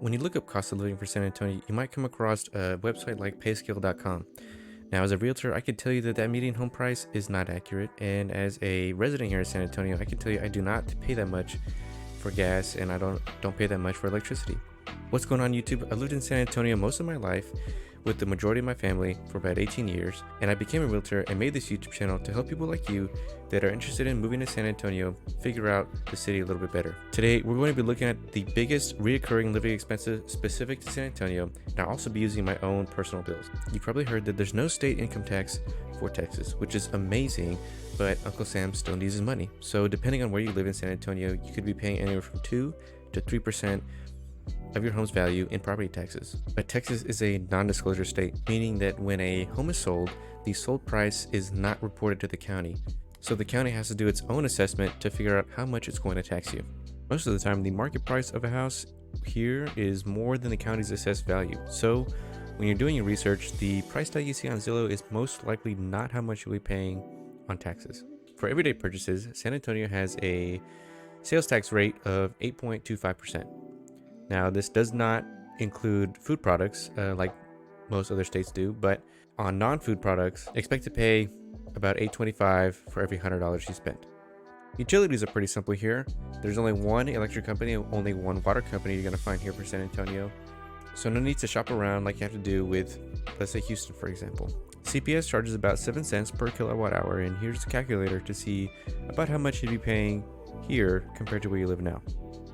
When you look up cost of living for San Antonio, you might come across a website like payscale.com. Now, as a realtor, I can tell you that median home price is not accurate, and as a resident here in San Antonio, I can tell you I do not pay that much for gas, and I don't pay that much for electricity. What's going on, YouTube? I lived in San Antonio most of my life with the majority of my family for about 18 years, and I became a realtor and made this YouTube channel to help people like you that are interested in moving to San Antonio figure out the city a little bit better. Today, we're going to be looking at the biggest reoccurring living expenses specific to San Antonio, and I'll also be using my own personal bills. You probably heard that there's no state income tax for Texas, which is amazing, but Uncle Sam still needs his money. So depending on where you live in San Antonio, you could be paying anywhere from 2 to 3% of your home's value in property taxes. But Texas is a non-disclosure state, meaning that when a home is sold, the sold price is not reported to the county. So the county has to do its own assessment to figure out how much it's going to tax you. Most of the time, the market price of a house here is more than the county's assessed value. So when you're doing your research, the price tag you see on Zillow is most likely not how much you'll be paying on taxes. For everyday purchases, San Antonio has a sales tax rate of 8.25%. Now, this does not include food products like most other states do, but on non-food products, expect to pay about $8.25 for every $100 you spend. Utilities are pretty simple here. There's only one electric company, only one water company you're going to find here for San Antonio. So no need to shop around like you have to do with, let's say, Houston, for example. CPS charges about 7 cents per kilowatt hour, and here's a calculator to see about how much you'd be paying here compared to where you live now.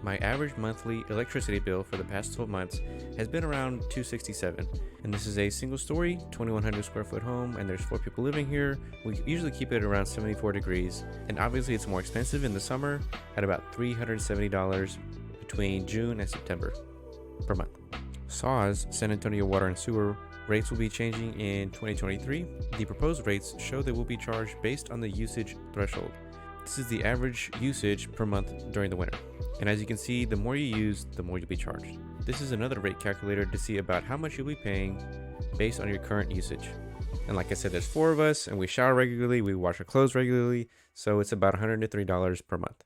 My average monthly electricity bill for the past 12 months has been around $267, and this is a single story 2100 square foot home, and there's 4 people living here. We usually keep it around 74 degrees, and obviously it's more expensive in the summer at about $370 between June and September per month. SAWS, San Antonio Water and Sewer, rates will be changing in 2023. The proposed rates show they will be charged based on the usage threshold. This is the average usage per month during the winter. And as you can see, the more you use, the more you'll be charged. This is another rate calculator to see about how much you'll be paying based on your current usage. And like I said, there's 4 of us, and we shower regularly, we wash our clothes regularly, so it's about $103 per month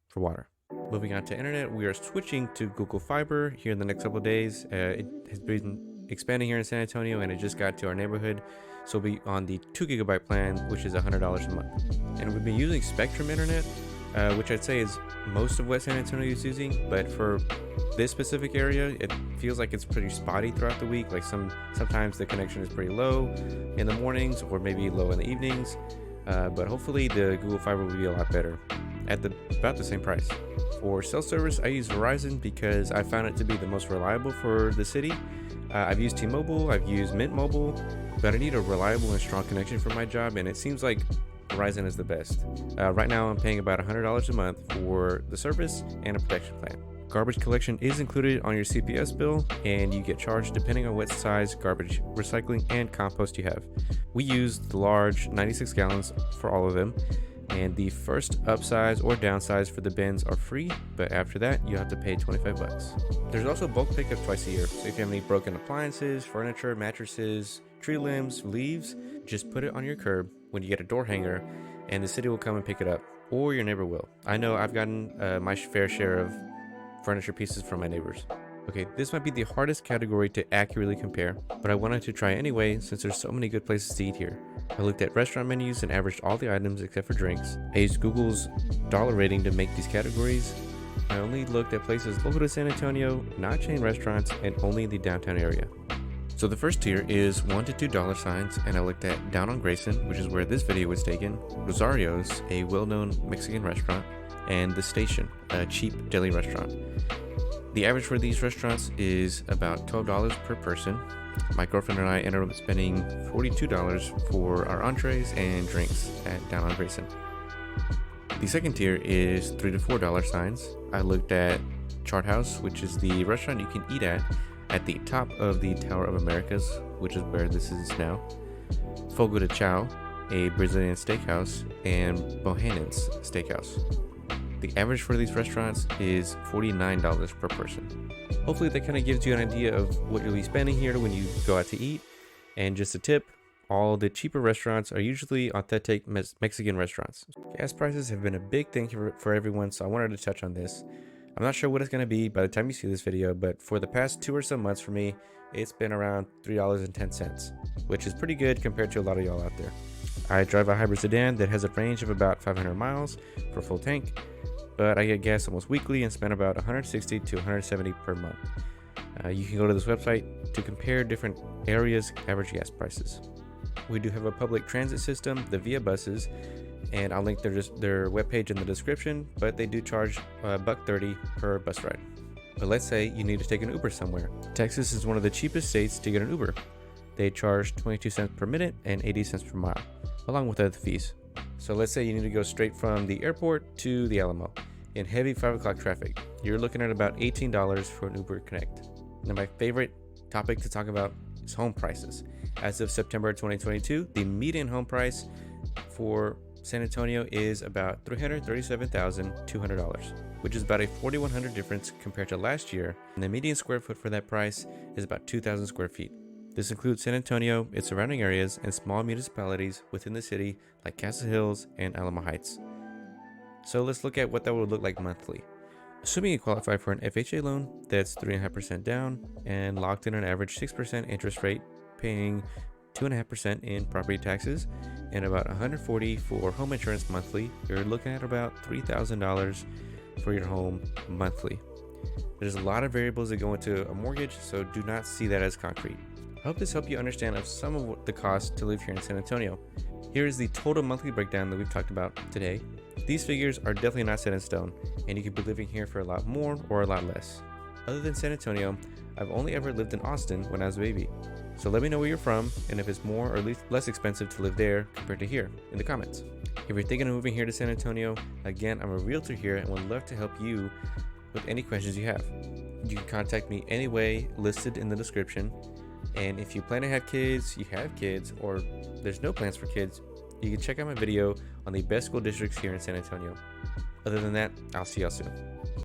for water. Moving on to internet, we are switching to Google Fiber here in the next couple of days. It has been expanding here in San Antonio, and it just got to our neighborhood. So we'll be on the 2 gigabyte plan, which is $100 a month. And we've been using Spectrum Internet, which I'd say is most of what San Antonio is using. But for this specific area, it feels like it's pretty spotty throughout the week. Like sometimes the connection is pretty low in the mornings or maybe low in the evenings. But hopefully the Google Fiber will be a lot better at about the same price. For cell service, I use Verizon because I found it to be the most reliable for the city. I've used T-Mobile, I've used Mint Mobile, but I need a reliable and strong connection for my job, and it seems like Verizon is the best. Right now, I'm paying about $100 a month for the service and a protection plan. Garbage collection is included on your CPS bill, and you get charged depending on what size garbage, recycling, and compost you have. We use the large 96 gallons for all of them, and the first upsize or downsize for the bins are free, but after that you have to pay 25 bucks. There's also bulk pickup twice a year, so if you have any broken appliances, furniture, mattresses, tree limbs, leaves, just put it on your curb when you get a door hanger and the city will come and pick it up, or your neighbor will. I know I've gotten my fair share of furniture pieces from my neighbors. Okay, this might be the hardest category to accurately compare, but I wanted to try anyway since there's so many good places to eat here. I looked at restaurant menus and averaged all the items except for drinks. I used Google's dollar rating to make these categories. I only looked at places local to San Antonio, not chain restaurants, and only in the downtown area. So the first tier is $1 to $2 signs, and I looked at Down on Grayson, which is where this video was taken, Rosario's, a well-known Mexican restaurant, and The Station, a cheap deli restaurant. The average for these restaurants is about $12 per person. My girlfriend and I ended up spending $42 for our entrees and drinks at Down on Grayson. The second tier is $3 to $4 signs. I looked at Chart House, which is the restaurant you can eat at the top of the Tower of Americas, which is where this is now. Fogo de Chao, a Brazilian steakhouse, and Bohannon's Steakhouse. The average for these restaurants is $49 per person. Hopefully that kind of gives you an idea of what you'll be spending here when you go out to eat. And just a tip, all the cheaper restaurants are usually authentic Mexican restaurants. Gas prices have been a big thing for everyone, so I wanted to touch on this. I'm not sure what it's going to be by the time you see this video, but for the past 2 or so months for me, it's been around $3.10, which is pretty good compared to a lot of y'all out there. I drive a hybrid sedan that has a range of about 500 miles for full tank, but I get gas almost weekly and spend about 160 to 170 per month. You can go to this website to compare different areas' average gas prices. We do have a public transit system, the Via buses, and I'll link their webpage in the description, but they do charge $1.30 per bus ride. But let's say you need to take an Uber somewhere. Texas is one of the cheapest states to get an Uber. They charge 22 cents per minute and 80 cents per mile, along with other fees. So let's say you need to go straight from the airport to the Alamo in heavy 5 o'clock traffic. You're looking at about $18 for an Uber Connect. Now, my favorite topic to talk about is home prices. As of September 2022, the median home price for San Antonio is about $337,200, which is about a $4,100 difference compared to last year, and the median square foot for that price is about 2,000 square feet. This includes San Antonio, its surrounding areas, and small municipalities within the city like Castle Hills and Alamo Heights. So let's look at what that would look like monthly. Assuming you qualify for an FHA loan that's 3.5% down and locked in an average 6% interest rate, paying 2.5% in property taxes and about $140 for home insurance monthly, you're looking at about $3,000 for your home monthly. There's a lot of variables that go into a mortgage, so do not see that as concrete. I hope this helped you understand of some of the costs to live here in San Antonio. Here is the total monthly breakdown that we've talked about today. These figures are definitely not set in stone, and you could be living here for a lot more or a lot less. Other than San Antonio, I've only ever lived in Austin when I was a baby. So let me know where you're from and if it's more or less expensive to live there compared to here in the comments. If you're thinking of moving here to San Antonio, again, I'm a realtor here and would love to help you with any questions you have. You can contact me any way listed in the description. And if you plan to have kids, you have kids, or there's no plans for kids, you can check out my video on the best school districts here in San Antonio. Other than that, I'll see y'all soon.